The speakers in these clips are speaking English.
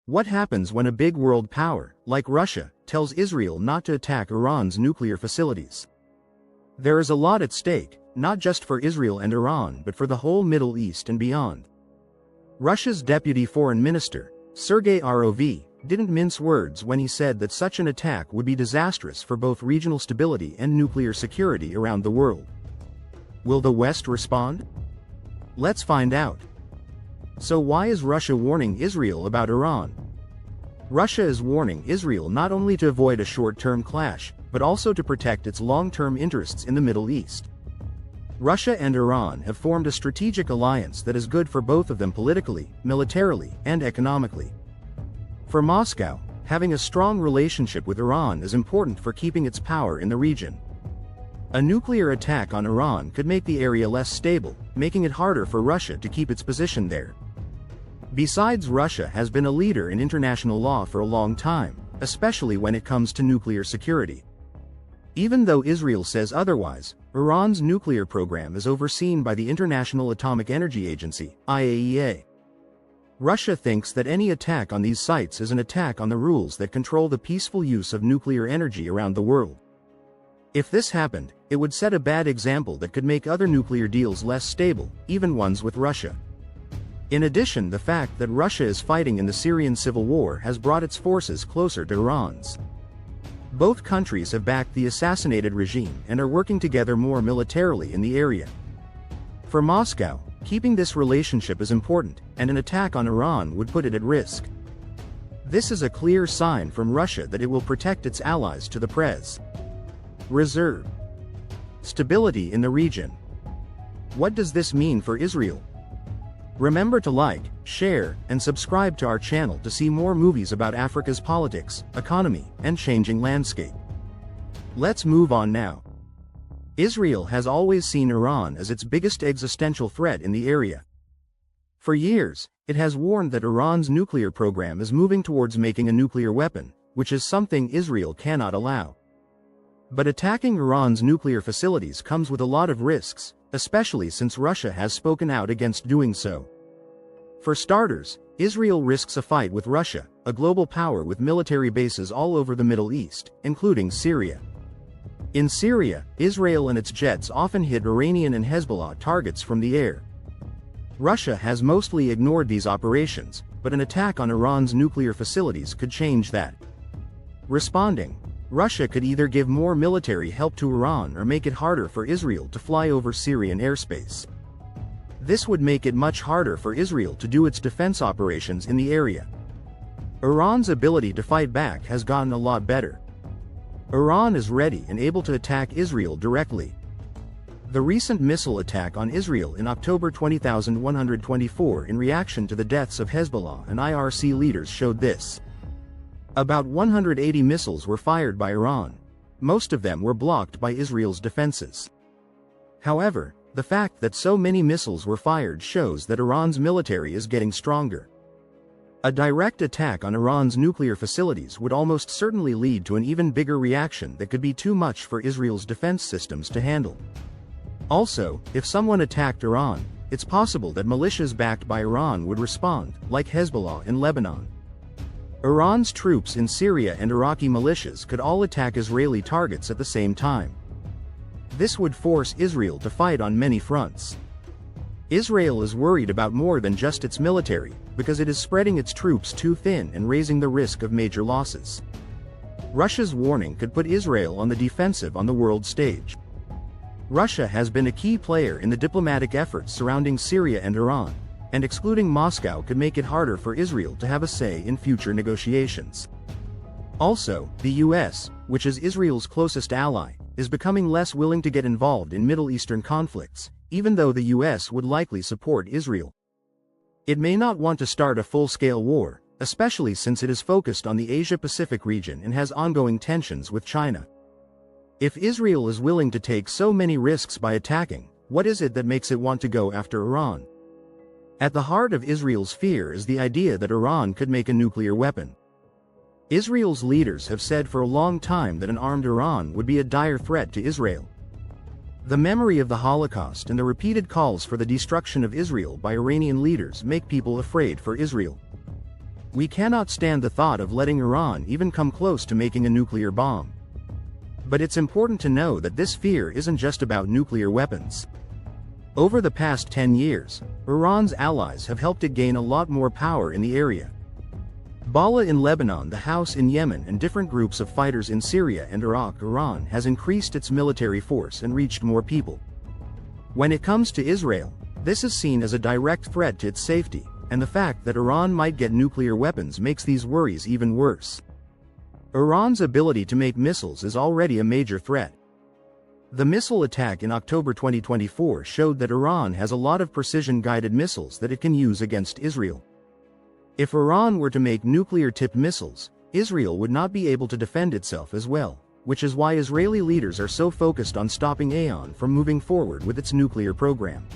What happens when a big world power, like Russia, tells Israel not to attack Iran's nuclear facilities? There is a lot at stake, not just for Israel and Iran but for the whole Middle East and beyond. Russia's deputy foreign minister, Sergei Lavrov, didn't mince words when he said that such an attack would be disastrous for both regional stability and nuclear security around the world. Will the West respond? Let's find out. So why is Russia warning Israel about Iran? Russia is warning Israel not only to avoid a short-term clash, but also to protect its long-term interests in the Middle East. Russia and Iran have formed a strategic alliance that is good for both of them politically, militarily, and economically. For Moscow, having a strong relationship with Iran is important for keeping its power in the region. A nuclear attack on Iran could make the area less stable, making it harder for Russia to keep its position there. Besides, Russia has been a leader in international law for a long time, especially when it comes to nuclear security. Even though Israel says otherwise, Iran's nuclear program is overseen by the International Atomic Energy Agency, IAEA. Russia thinks that any attack on these sites is an attack on the rules that control the peaceful use of nuclear energy around the world. If this happened, it would set a bad example that could make other nuclear deals less stable, even ones with Russia. In addition, the fact that Russia is fighting in the Syrian civil war has brought its forces closer to Iran's. Both countries have backed the assassinated regime and are working together more militarily in the area. For Moscow, keeping this relationship is important, and an attack on Iran would put it at risk. This is a clear sign from Russia that it will protect its allies to the press. Reserve. Stability in the region. What does this mean for Israel? Remember to like, share, and subscribe to our channel to see more movies about Africa's politics, economy, and changing landscape. Let's move on now. Israel has always seen Iran as its biggest existential threat in the area. For years, it has warned that Iran's nuclear program is moving towards making a nuclear weapon, which is something Israel cannot allow. But attacking Iran's nuclear facilities comes with a lot of risks, especially since Russia has spoken out against doing so. For starters, Israel risks a fight with Russia, a global power with military bases all over the Middle East, including Syria. In Syria, Israel and its jets often hit Iranian and Hezbollah targets from the air. Russia has mostly ignored these operations, but an attack on Iran's nuclear facilities could change that. Responding, Russia could either give more military help to Iran or make it harder for Israel to fly over Syrian airspace. This would make it much harder for Israel to do its defense operations in the area. Iran's ability to fight back has gotten a lot better. Iran is ready and able to attack Israel directly. The recent missile attack on Israel in October 2024 in reaction to the deaths of Hezbollah and IRC leaders showed this. About 180 missiles were fired by Iran. Most of them were blocked by Israel's defenses. However, the fact that so many missiles were fired shows that Iran's military is getting stronger. A direct attack on Iran's nuclear facilities would almost certainly lead to an even bigger reaction that could be too much for Israel's defense systems to handle. Also, if someone attacked Iran, it's possible that militias backed by Iran would respond, like Hezbollah in Lebanon. Iran's troops in Syria and Iraqi militias could all attack Israeli targets at the same time. This would force Israel to fight on many fronts. Israel is worried about more than just its military, because it is spreading its troops too thin and raising the risk of major losses. Russia's warning could put Israel on the defensive on the world stage. Russia has been a key player in the diplomatic efforts surrounding Syria and Iran, and excluding Moscow could make it harder for Israel to have a say in future negotiations. Also, the US, which is Israel's closest ally, is becoming less willing to get involved in Middle Eastern conflicts, even though the US would likely support Israel. It may not want to start a full-scale war, especially since it is focused on the Asia-Pacific region and has ongoing tensions with China. If Israel is willing to take so many risks by attacking, what is it that makes it want to go after Iran? At the heart of Israel's fear is the idea that Iran could make a nuclear weapon. Israel's leaders have said for a long time that an armed Iran would be a dire threat to Israel. The memory of the Holocaust and the repeated calls for the destruction of Israel by Iranian leaders make people afraid for Israel. We cannot stand the thought of letting Iran even come close to making a nuclear bomb. But it's important to know that this fear isn't just about nuclear weapons. Over the past 10 years, Iran's allies have helped it gain a lot more power in the area. Bala in Lebanon, the House in Yemen, and different groups of fighters in Syria and Iraq. Iran has increased its military force and reached more people. When it comes to Israel, this is seen as a direct threat to its safety, and the fact that Iran might get nuclear weapons makes these worries even worse. Iran's ability to make missiles is already a major threat. The missile attack in October 2024 showed that Iran has a lot of precision-guided missiles that it can use against Israel. If Iran were to make nuclear-tipped missiles, Israel would not be able to defend itself as well, which is why Israeli leaders are so focused on stopping Iran from moving forward with its nuclear program.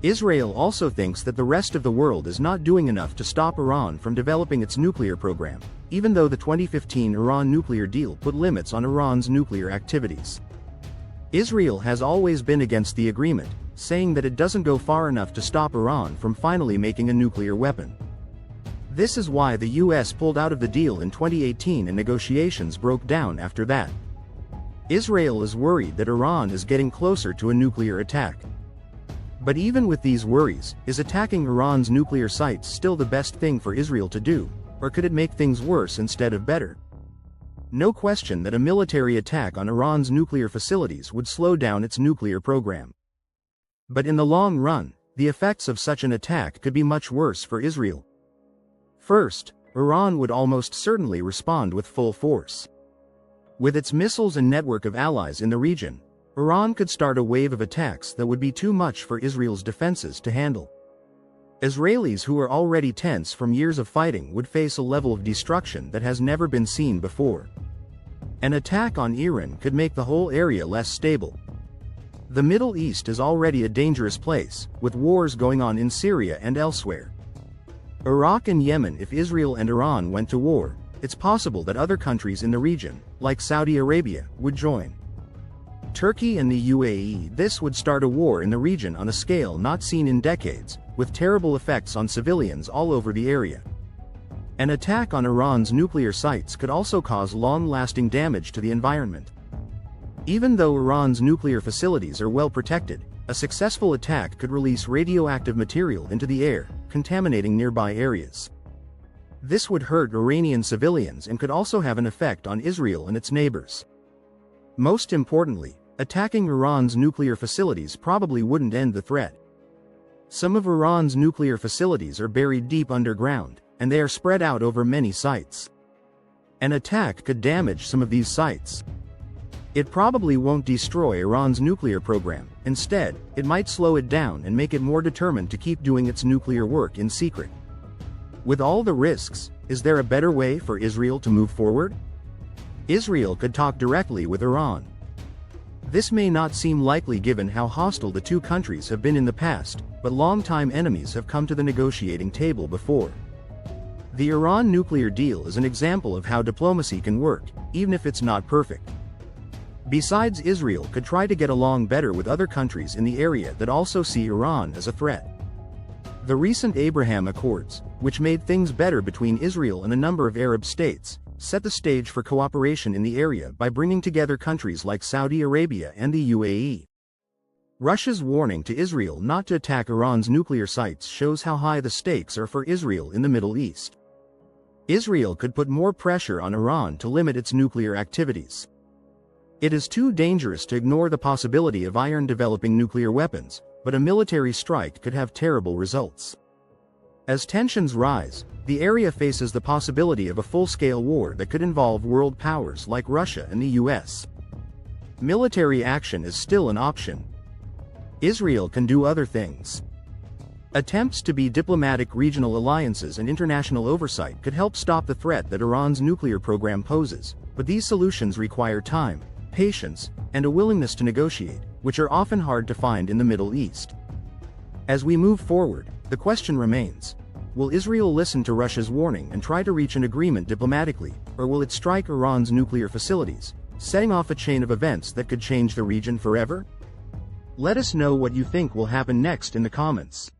Israel also thinks that the rest of the world is not doing enough to stop Iran from developing its nuclear program, even though the 2015 Iran nuclear deal put limits on Iran's nuclear activities. Israel has always been against the agreement, saying that it doesn't go far enough to stop Iran from finally making a nuclear weapon. This is why the US pulled out of the deal in 2018 and negotiations broke down after that. Israel is worried that Iran is getting closer to a nuclear attack. But even with these worries, is attacking Iran's nuclear sites still the best thing for Israel to do, or could it make things worse instead of better? No question that a military attack on Iran's nuclear facilities would slow down its nuclear program. But in the long run, the effects of such an attack could be much worse for Israel. First, Iran would almost certainly respond with full force. With its missiles and network of allies in the region, Iran could start a wave of attacks that would be too much for Israel's defenses to handle. Israelis who are already tense from years of fighting would face a level of destruction that has never been seen before. An attack on Iran could make the whole area less stable. The Middle East is already a dangerous place, with wars going on in Syria and elsewhere. Iraq and Yemen. If Israel and Iran went to war, it's possible that other countries in the region, like Saudi Arabia, would join. Turkey and the UAE. This would start a war in the region on a scale not seen in decades, with terrible effects on civilians all over the area. An attack on Iran's nuclear sites could also cause long-lasting damage to the environment. Even though Iran's nuclear facilities are well protected, a successful attack could release radioactive material into the air, contaminating nearby areas. This would hurt Iranian civilians and could also have an effect on Israel and its neighbors. Most importantly, attacking Iran's nuclear facilities probably wouldn't end the threat. Some of Iran's nuclear facilities are buried deep underground, and they are spread out over many sites. An attack could damage some of these sites. It probably won't destroy Iran's nuclear program. Instead, it might slow it down and make it more determined to keep doing its nuclear work in secret. With all the risks, is there a better way for Israel to move forward? Israel could talk directly with Iran. This may not seem likely given how hostile the two countries have been in the past, but longtime enemies have come to the negotiating table before. The Iran nuclear deal is an example of how diplomacy can work, even if it's not perfect. Besides, Israel could try to get along better with other countries in the area that also see Iran as a threat. The recent Abraham Accords, which made things better between Israel and a number of Arab states, set the stage for cooperation in the area by bringing together countries like Saudi Arabia and the UAE. Russia's warning to Israel not to attack Iran's nuclear sites shows how high the stakes are for Israel in the Middle East. Israel could put more pressure on Iran to limit its nuclear activities. It is too dangerous to ignore the possibility of Iran developing nuclear weapons, but a military strike could have terrible results. As tensions rise, the area faces the possibility of a full-scale war that could involve world powers like Russia and the US. Military action is still an option. Israel can do other things. Attempts to be diplomatic, regional alliances and international oversight could help stop the threat that Iran's nuclear program poses, but these solutions require time, patience, and a willingness to negotiate, which are often hard to find in the Middle East. As we move forward, the question remains: will Israel listen to Russia's warning and try to reach an agreement diplomatically, or will it strike Iran's nuclear facilities, setting off a chain of events that could change the region forever? Let us know what you think will happen next in the comments.